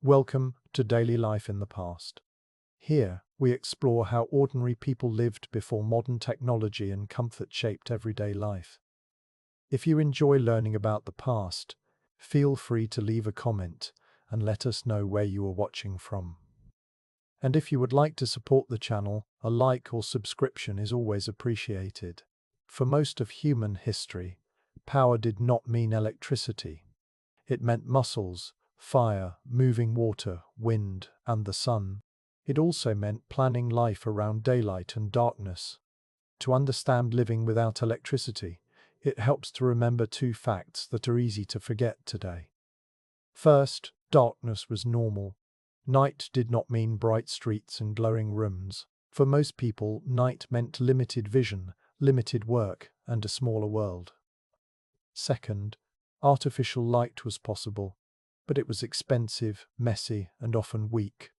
Welcome to Daily Life in the Past. Here, we explore how ordinary people lived before modern technology and comfort shaped everyday life. If you enjoy learning about the past, feel free to leave a comment and let us know where you are watching from. And if you would like to support the channel, a like or subscription is always appreciated. For most of human history, power did not mean electricity. It meant muscles, fire, moving water, wind, and the sun. It also meant planning life around daylight and darkness. To understand living without electricity, it helps to remember two facts that are easy to forget today. First, darkness was normal. Night did not mean bright streets and glowing rooms. For most people, night meant limited vision, limited work, and a smaller world. Second, artificial light was possible, but it was expensive, messy, and often weak.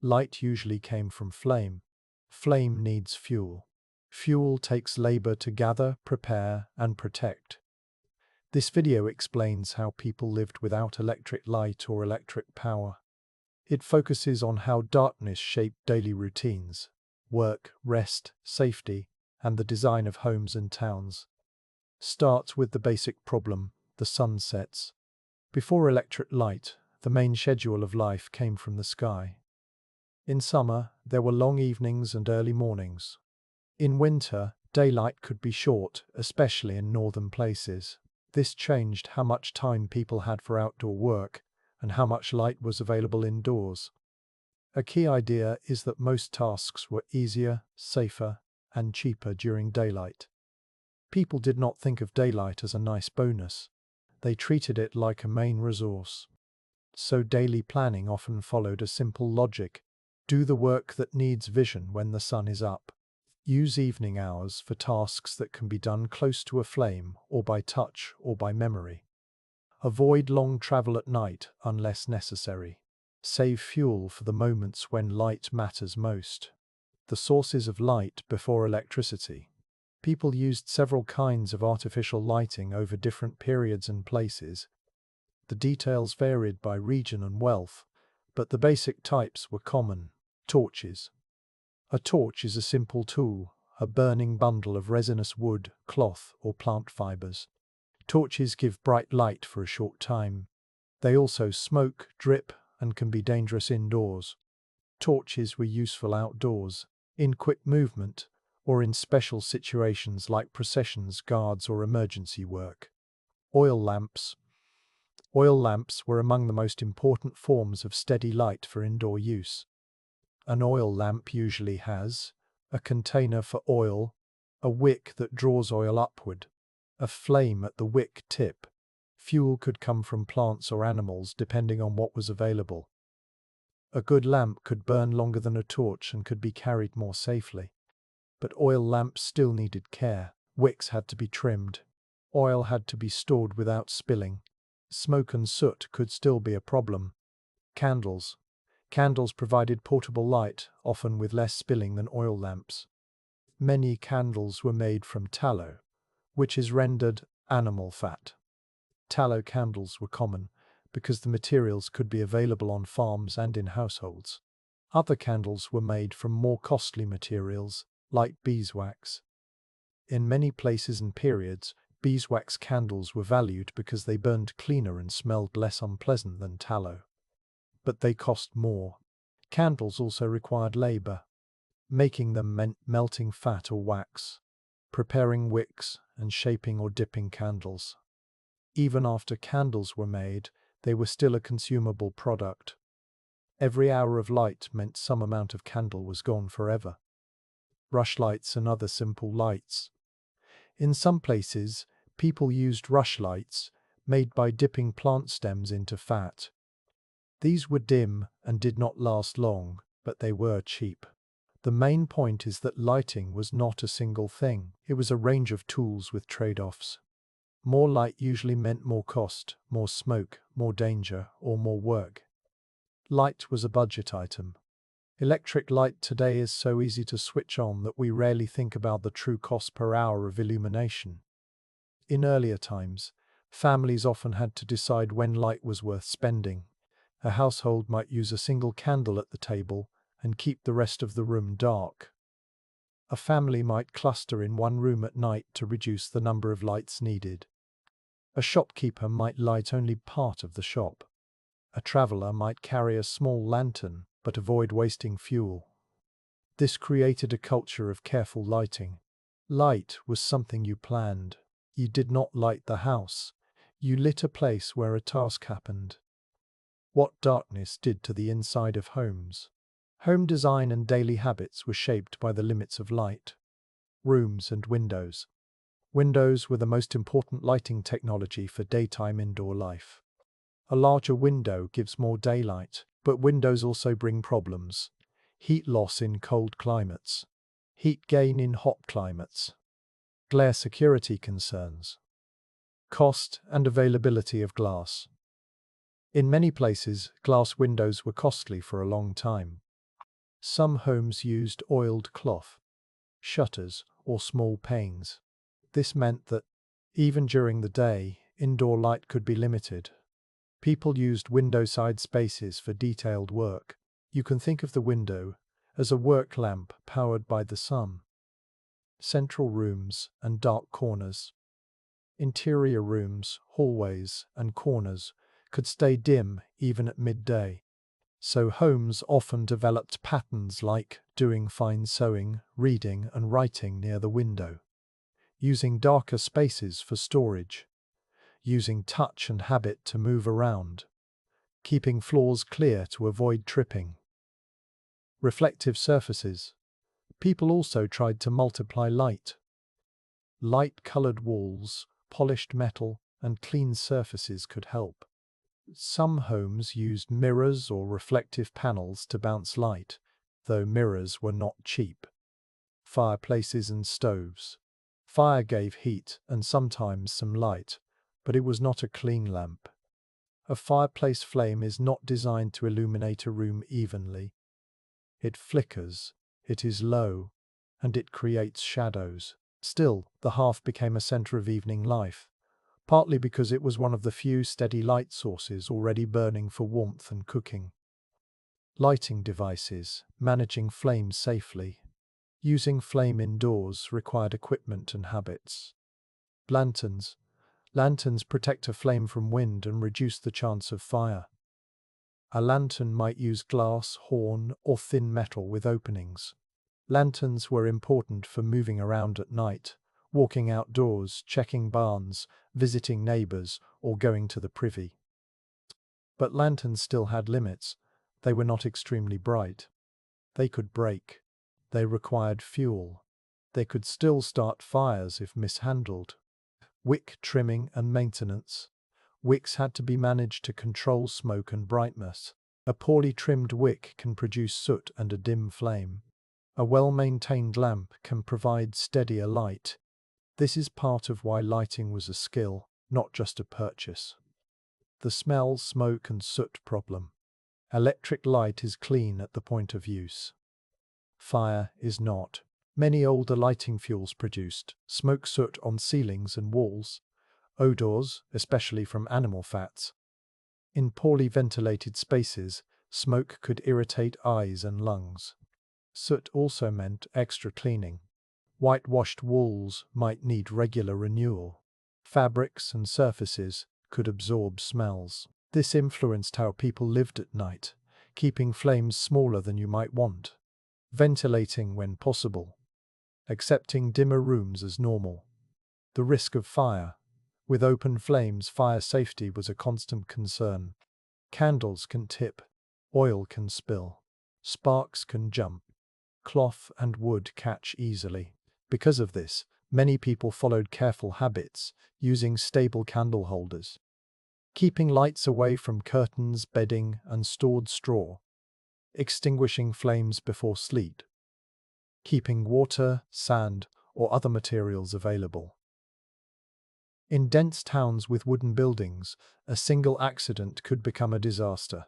Light usually came from flame. Flame needs fuel. Fuel takes labor to gather, prepare, and protect. This video explains how people lived without electric light or electric power. It focuses on how darkness shaped daily routines, work, rest, safety, and the design of homes and towns. Starts with the basic problem: the sun sets. Before electric light, the main schedule of life came from the sky. In summer, there were long evenings and early mornings. In winter, daylight could be short, especially in northern places. This changed how much time people had for outdoor work and how much light was available indoors. A key idea is that most tasks were easier, safer, and cheaper during daylight. People did not think of daylight as a nice bonus. They treated it like a main resource. So daily planning often followed a simple logic: do the work that needs vision when the sun is up. Use evening hours for tasks that can be done close to a flame or by touch or by memory. Avoid long travel at night unless necessary. Save fuel for the moments when light matters most. The sources of light before electricity. People used several kinds of artificial lighting over different periods and places. The details varied by region and wealth, but the basic types were common. Torches. A torch is a simple tool, a burning bundle of resinous wood, cloth, or plant fibers. Torches give bright light for a short time. They also smoke, drip, and can be dangerous indoors. Torches were useful outdoors, in quick movement, or in special situations like processions, guards, or emergency work. Oil lamps. Oil lamps were among the most important forms of steady light for indoor use. An oil lamp usually has a container for oil, a wick that draws oil upward, a flame at the wick tip. Fuel could come from plants or animals depending on what was available. A good lamp could burn longer than a torch and could be carried more safely. But oil lamps still needed care. Wicks had to be trimmed. Oil had to be stored without spilling. Smoke and soot could still be a problem. Candles. Candles provided portable light, often with less spilling than oil lamps. Many candles were made from tallow, which is rendered animal fat. Tallow candles were common because the materials could be available on farms and in households. Other candles were made from more costly materials, like beeswax. In many places and periods, beeswax candles were valued because they burned cleaner and smelled less unpleasant than tallow. But they cost more. Candles also required labor. Making them meant melting fat or wax, preparing wicks, and shaping or dipping candles. Even after candles were made, they were still a consumable product. Every hour of light meant some amount of candle was gone forever. Rushlights and other simple lights. In some places, people used rushlights, made by dipping plant stems into fat. These were dim and did not last long, but they were cheap. The main point is that lighting was not a single thing. It was a range of tools with trade-offs. More light usually meant more cost, more smoke, more danger, or more work. Light was a budget item. Electric light today is so easy to switch on that we rarely think about the true cost per hour of illumination. In earlier times, families often had to decide when light was worth spending. A household might use a single candle at the table and keep the rest of the room dark. A family might cluster in one room at night to reduce the number of lights needed. A shopkeeper might light only part of the shop. A traveler might carry a small lantern but avoid wasting fuel. This created a culture of careful lighting. Light was something you planned. You did not light the house. You lit a place where a task happened. What darkness did to the inside of homes. Home design and daily habits were shaped by the limits of light. Rooms and windows. Windows were the most important lighting technology for daytime indoor life. A larger window gives more daylight, but windows also bring problems. Heat loss in cold climates. Heat gain in hot climates. Glare security concerns. Cost and availability of glass. In many places, glass windows were costly for a long time. Some homes used oiled cloth, shutters, or small panes. This meant that, even during the day, indoor light could be limited. People used window-side spaces for detailed work. You can think of the window as a work lamp powered by the sun. Central rooms and dark corners. Interior rooms, hallways, and corners could stay dim even at midday. So homes often developed patterns like doing fine sewing, reading, and writing near the window. Using darker spaces for storage. Using touch and habit to move around. Keeping floors clear to avoid tripping. Reflective surfaces. People also tried to multiply light. Light-colored walls, polished metal, and clean surfaces could help. Some homes used mirrors or reflective panels to bounce light, though mirrors were not cheap. Fireplaces and stoves. Fire gave heat and sometimes some light, but it was not a clean lamp. A fireplace flame is not designed to illuminate a room evenly. It flickers, it is low, and it creates shadows. Still, the hearth became a center of evening life, partly because it was one of the few steady light sources already burning for warmth and cooking. Lighting devices, managing flames safely. Using flame indoors required equipment and habits. Lanterns. Lanterns protect a flame from wind and reduce the chance of fire. A lantern might use glass, horn, or thin metal with openings. Lanterns were important for moving around at night, walking outdoors, checking barns, visiting neighbors, or going to the privy. But lanterns still had limits. They were not extremely bright. They could break. They required fuel. They could still start fires if mishandled. Wick trimming and maintenance. Wicks had to be managed to control smoke and brightness. A poorly trimmed wick can produce soot and a dim flame. A well-maintained lamp can provide steadier light. This is part of why lighting was a skill, not just a purchase. The smell, smoke, and soot problem. Electric light is clean at the point of use. Fire is not. Many older lighting fuels produced smoke, soot on ceilings and walls, odors, especially from animal fats. In poorly ventilated spaces, smoke could irritate eyes and lungs. Soot also meant extra cleaning. Whitewashed walls might need regular renewal. Fabrics and surfaces could absorb smells. This influenced how people lived at night, keeping flames smaller than you might want. Ventilating when possible. Accepting dimmer rooms as normal. The risk of fire. With open flames, fire safety was a constant concern. Candles can tip. Oil can spill. Sparks can jump. Cloth and wood catch easily. Because of this, many people followed careful habits, using stable candle holders. Keeping lights away from curtains, bedding, and stored straw. Extinguishing flames before sleep. Keeping water, sand, or other materials available. In dense towns with wooden buildings, a single accident could become a disaster.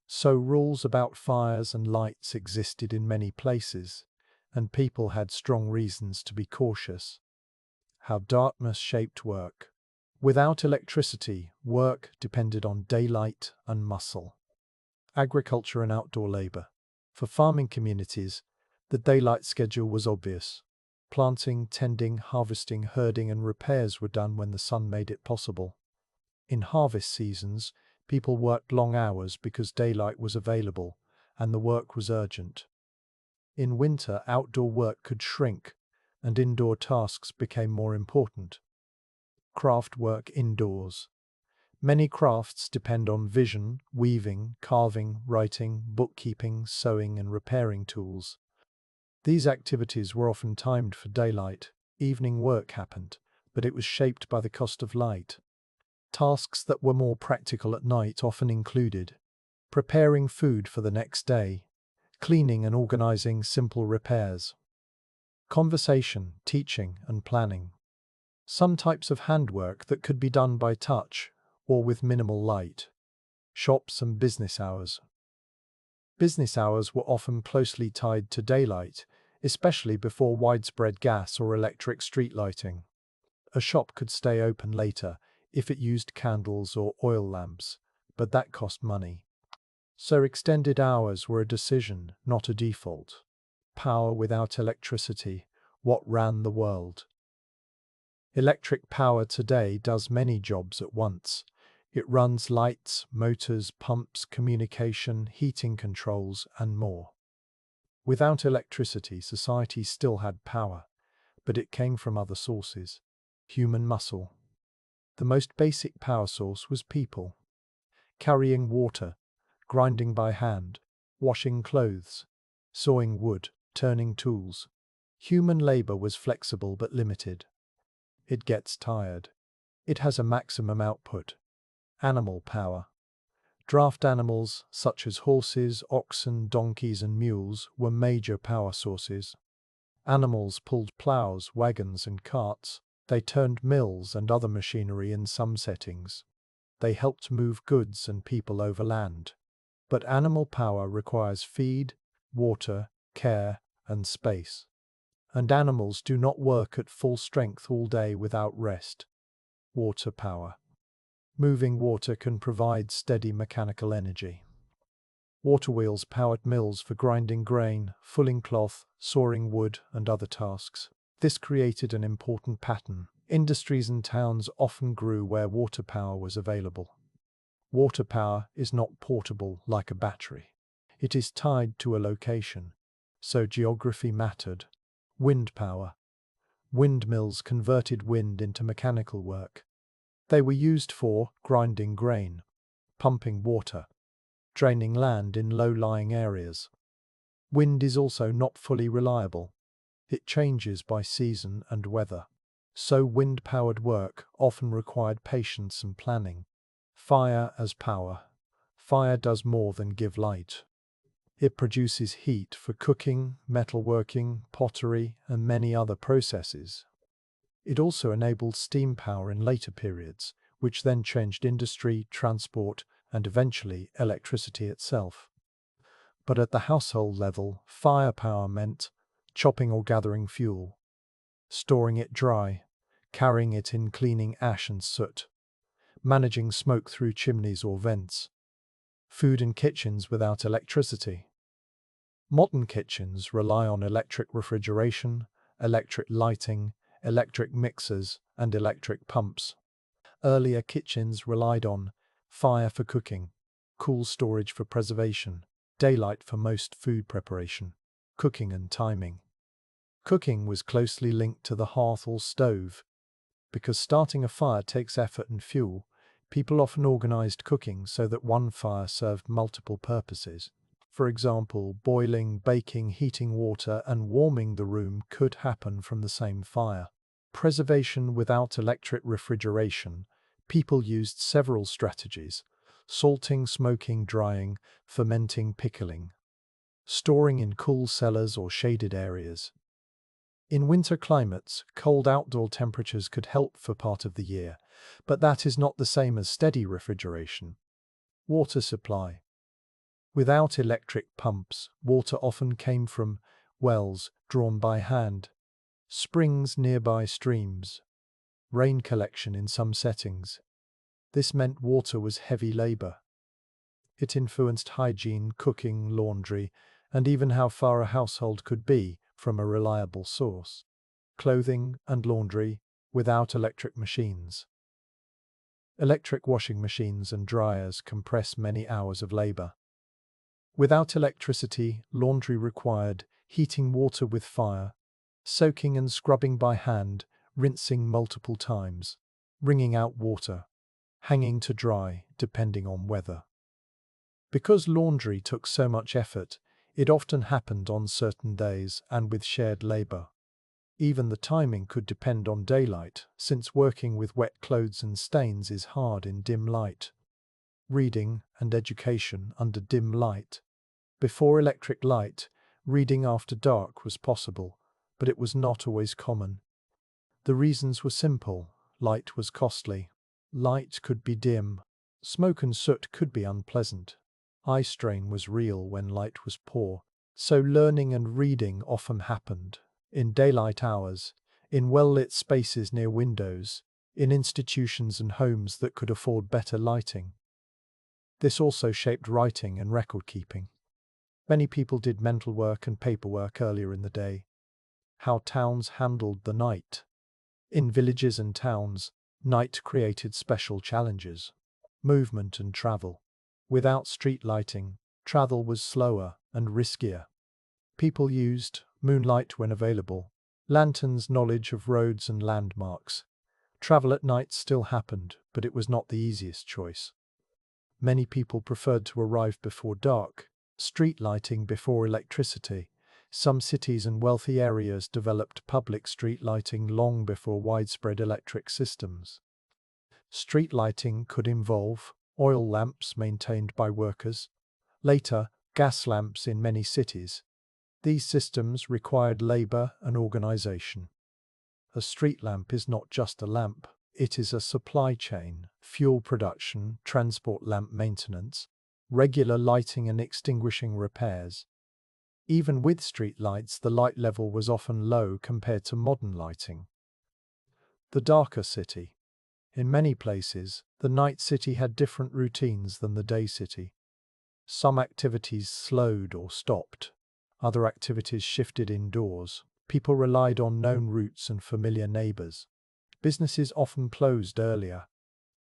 So rules about fires and lights existed in many places, and people had strong reasons to be cautious. How darkness shaped work. Without electricity, work depended on daylight and muscle. Agriculture and outdoor labor. For farming communities, the daylight schedule was obvious. Planting, tending, harvesting, herding, and repairs were done when the sun made it possible. In harvest seasons, people worked long hours because daylight was available, and the work was urgent. In winter, outdoor work could shrink, and indoor tasks became more important. Craft work indoors. Many crafts depend on vision, weaving, carving, writing, bookkeeping, sewing, and repairing tools. These activities were often timed for daylight. Evening work happened, but it was shaped by the cost of light. Tasks that were more practical at night often included preparing food for the next day, cleaning and organizing simple repairs, conversation, teaching, and planning. Some types of handwork that could be done by touch or with minimal light. Shops and business hours. Business hours were often closely tied to daylight, especially before widespread gas or electric street lighting. A shop could stay open later if it used candles or oil lamps, but that cost money. So extended hours were a decision, not a default. Power without electricity, what ran the world? Electric power today does many jobs at once. It runs lights, motors, pumps, communication, heating controls, and more. Without electricity, society still had power, but it came from other sources. Human muscle. The most basic power source was people. Carrying water, grinding by hand, washing clothes, sawing wood, turning tools. Human labor was flexible but limited. It gets tired. It has a maximum output. Animal power. Draft animals, such as horses, oxen, donkeys, and mules, were major power sources. Animals pulled plows, wagons, and carts. They turned mills and other machinery in some settings. They helped move goods and people over land. But animal power requires feed, water, care, and space. And animals do not work at full strength all day without rest. Water power. Moving water can provide steady mechanical energy. Water wheels powered mills for grinding grain, fulling cloth, sawing wood, and other tasks. This created an important pattern. Industries and towns often grew where water power was available. Water power is not portable like a battery. It is tied to a location, so geography mattered. Wind power. Windmills converted wind into mechanical work. They were used for grinding grain, pumping water, draining land in low-lying areas. Wind is also not fully reliable. It changes by season and weather. So wind-powered work often required patience and planning. Fire as power. Fire does more than give light. It produces heat for cooking, metalworking, pottery, and many other processes. It also enabled steam power in later periods, which then changed industry, transport, and eventually electricity itself. But at the household level, firepower meant chopping or gathering fuel, storing it dry, carrying it in, cleaning ash and soot, managing smoke through chimneys or vents. Food in kitchens without electricity. Modern kitchens rely on electric refrigeration, electric lighting, electric mixers, and electric pumps. Earlier kitchens relied on fire for cooking, cool storage for preservation, daylight for most food preparation, cooking and timing. Cooking was closely linked to the hearth or stove. Because starting a fire takes effort and fuel, people often organized cooking so that one fire served multiple purposes. For example, boiling, baking, heating water, and warming the room could happen from the same fire. Preservation without electric refrigeration. People used several strategies: salting, smoking, drying, fermenting, pickling. Storing in cool cellars or shaded areas. In winter climates, cold outdoor temperatures could help for part of the year, but that is not the same as steady refrigeration. Water supply. Without electric pumps, water often came from wells drawn by hand, springs nearby streams, rain collection in some settings. This meant water was heavy labor. It influenced hygiene, cooking, laundry, and even how far a household could be from a reliable source. Clothing and laundry without electric machines. Electric washing machines and dryers compress many hours of labor. Without electricity, laundry required heating water with fire, soaking and scrubbing by hand, rinsing multiple times, wringing out water, hanging to dry, depending on weather. Because laundry took so much effort, it often happened on certain days and with shared labor. Even the timing could depend on daylight, since working with wet clothes and stains is hard in dim light. Reading and education under dim light. Before electric light, reading after dark was possible, but it was not always common. The reasons were simple. Light was costly. Light could be dim. Smoke and soot could be unpleasant. Eye strain was real when light was poor, so learning and reading often happened in daylight hours, in well-lit spaces near windows, in institutions and homes that could afford better lighting. This also shaped writing and record-keeping. Many people did mental work and paperwork earlier in the day. How towns handled the night. In villages and towns, night created special challenges. Movement and travel. Without street lighting, travel was slower and riskier. People used moonlight when available, lanterns, knowledge of roads and landmarks. Travel at night still happened, but it was not the easiest choice. Many people preferred to arrive before dark, street lighting before electricity. Some cities and wealthy areas developed public street lighting long before widespread electric systems. Street lighting could involve oil lamps maintained by workers, later gas lamps in many cities. These systems required labor and organization. A street lamp is not just a lamp, it is a supply chain, fuel production, transport, lamp maintenance, regular lighting and extinguishing repairs. Even with street lights, the light level was often low compared to modern lighting. The darker city. In many places, the night city had different routines than the day city. Some activities slowed or stopped. Other activities shifted indoors. People relied on known routes and familiar neighbors. Businesses often closed earlier.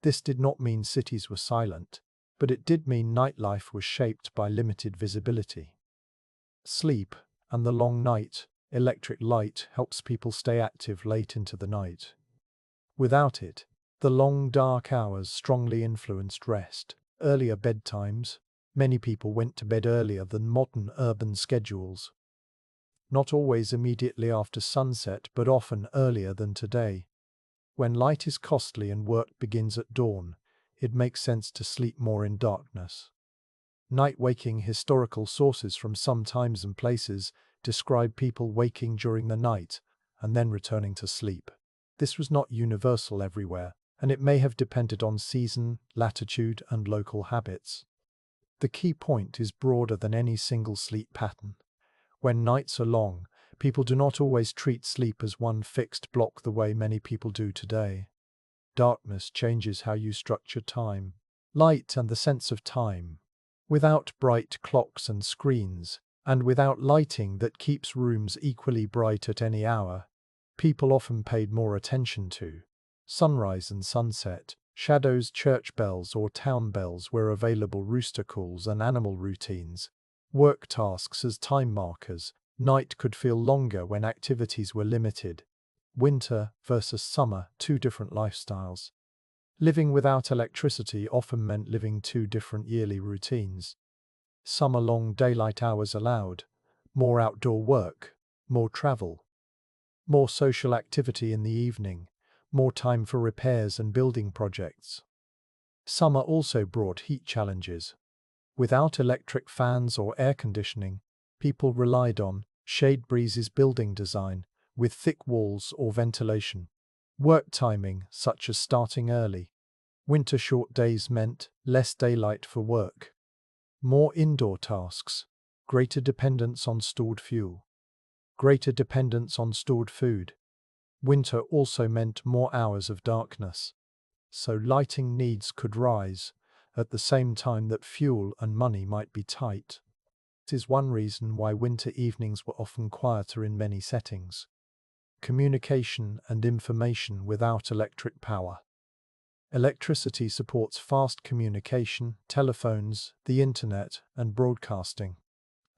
This did not mean cities were silent, but it did mean nightlife was shaped by limited visibility. Sleep and the long night. Electric light helps people stay active late into the night. Without it, the long dark hours strongly influenced rest. Earlier bedtimes. Many people went to bed earlier than modern urban schedules. Not always immediately after sunset, but often earlier than today. When light is costly and work begins at dawn, it makes sense to sleep more in darkness. Night waking. Historical sources from some times and places describe people waking during the night and then returning to sleep. This was not universal everywhere, and it may have depended on season, latitude, and local habits. The key point is broader than any single sleep pattern. When nights are long, people do not always treat sleep as one fixed block the way many people do today. Darkness changes how you structure time. Light and the sense of time. Without bright clocks and screens, and without lighting that keeps rooms equally bright at any hour, people often paid more attention to sunrise and sunset, shadows, church bells or town bells were available, rooster calls and animal routines, work tasks as time markers. Night could feel longer when activities were limited. Winter versus summer, two different lifestyles. Living without electricity often meant living two different yearly routines. Summer long daylight hours allowed more outdoor work, more travel, more social activity in the evening, more time for repairs and building projects. Summer also brought heat challenges. Without electric fans or air conditioning, people relied on shade breezes, building design with thick walls or ventilation. Work timing, such as starting early. Winter short days meant less daylight for work. More indoor tasks. Greater dependence on stored fuel. Greater dependence on stored food. Winter also meant more hours of darkness. So lighting needs could rise, at the same time that fuel and money might be tight. It is one reason why winter evenings were often quieter in many settings. Communication and information without electric power. Electricity supports fast communication, telephones, the internet, and broadcasting.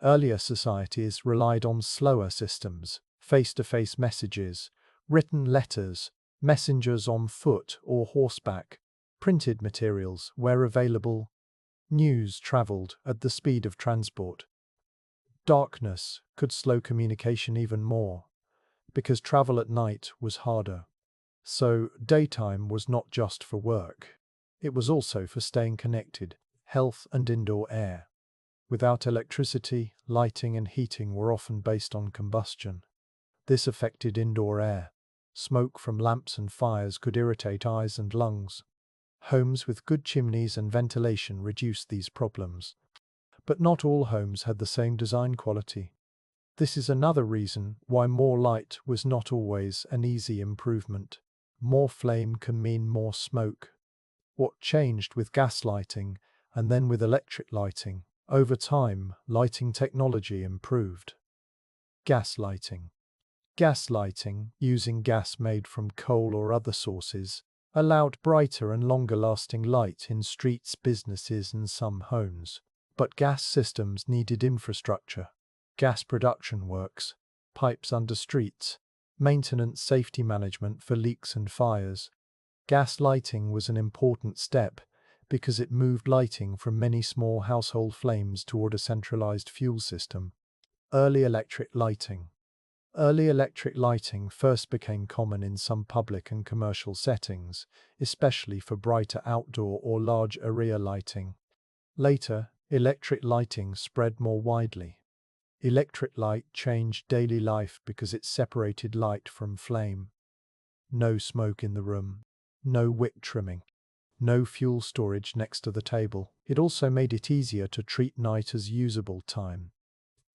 Earlier societies relied on slower systems, face-to-face messages, written letters, messengers on foot or horseback, printed materials where available. News traveled at the speed of transport. Darkness could slow communication even more, because travel at night was harder. So, daytime was not just for work. It was also for staying connected, health and indoor air. Without electricity, lighting and heating were often based on combustion. This affected indoor air. Smoke from lamps and fires could irritate eyes and lungs. Homes with good chimneys and ventilation reduced these problems. But not all homes had the same design quality. This is another reason why more light was not always an easy improvement. More flame can mean more smoke. What changed with gas lighting and then with electric lighting? Over time, lighting technology improved. Gas lighting. Gas lighting, using gas made from coal or other sources, allowed brighter and longer-lasting light in streets, businesses, and some homes. But gas systems needed infrastructure. Gas production works, pipes under streets, maintenance, safety management for leaks and fires. Gas lighting was an important step because it moved lighting from many small household flames toward a centralized fuel system. Early electric lighting. Early electric lighting first became common in some public and commercial settings, especially for brighter outdoor or large area lighting. Later, electric lighting spread more widely. Electric light changed daily life because it separated light from flame. No smoke in the room. No wick trimming. No fuel storage next to the table. It also made it easier to treat night as usable time.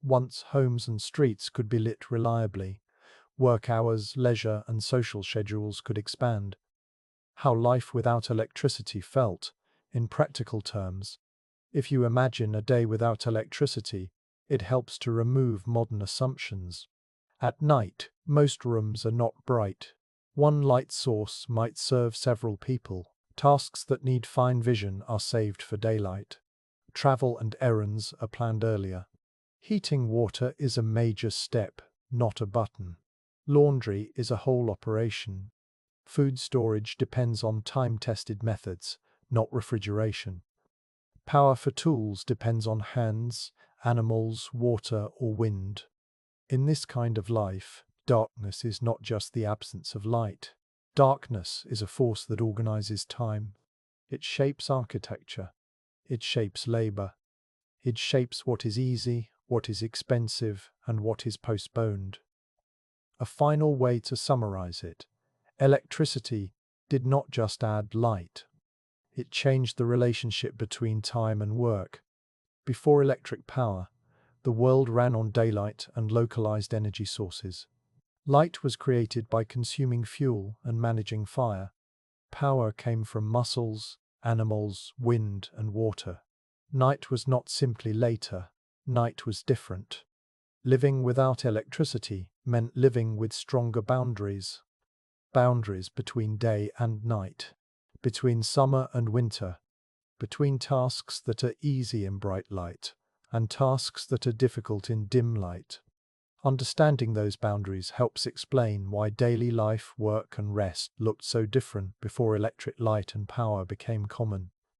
Once homes and streets could be lit reliably, work hours, leisure, and social schedules could expand. How life without electricity felt, in practical terms. If you imagine a day without electricity, it helps to remove modern assumptions. At night, most rooms are not bright. One light source might serve several people. Tasks that need fine vision are saved for daylight. Travel and errands are planned earlier. Heating water is a major step, not a button. Laundry is a whole operation. Food storage depends on time-tested methods, not refrigeration. Power for tools depends on hands, animals, water, or wind. In this kind of life, darkness is not just the absence of light. Darkness is a force that organizes time. It shapes architecture. It shapes labor. It shapes what is easy, what is expensive, and what is postponed. A final way to summarize it: electricity did not just add light. It changed the relationship between time and work. Before electric power, the world ran on daylight and localized energy sources. Light was created by consuming fuel and managing fire. Power came from muscles, animals, wind, and water. Night was not simply later. Night was different. Living without electricity meant living with stronger boundaries. Boundaries between day and night, between summer and winter, between tasks that are easy in bright light and tasks that are difficult in dim light. Understanding those boundaries helps explain why daily life, work, and rest looked so different before electric light and power became common.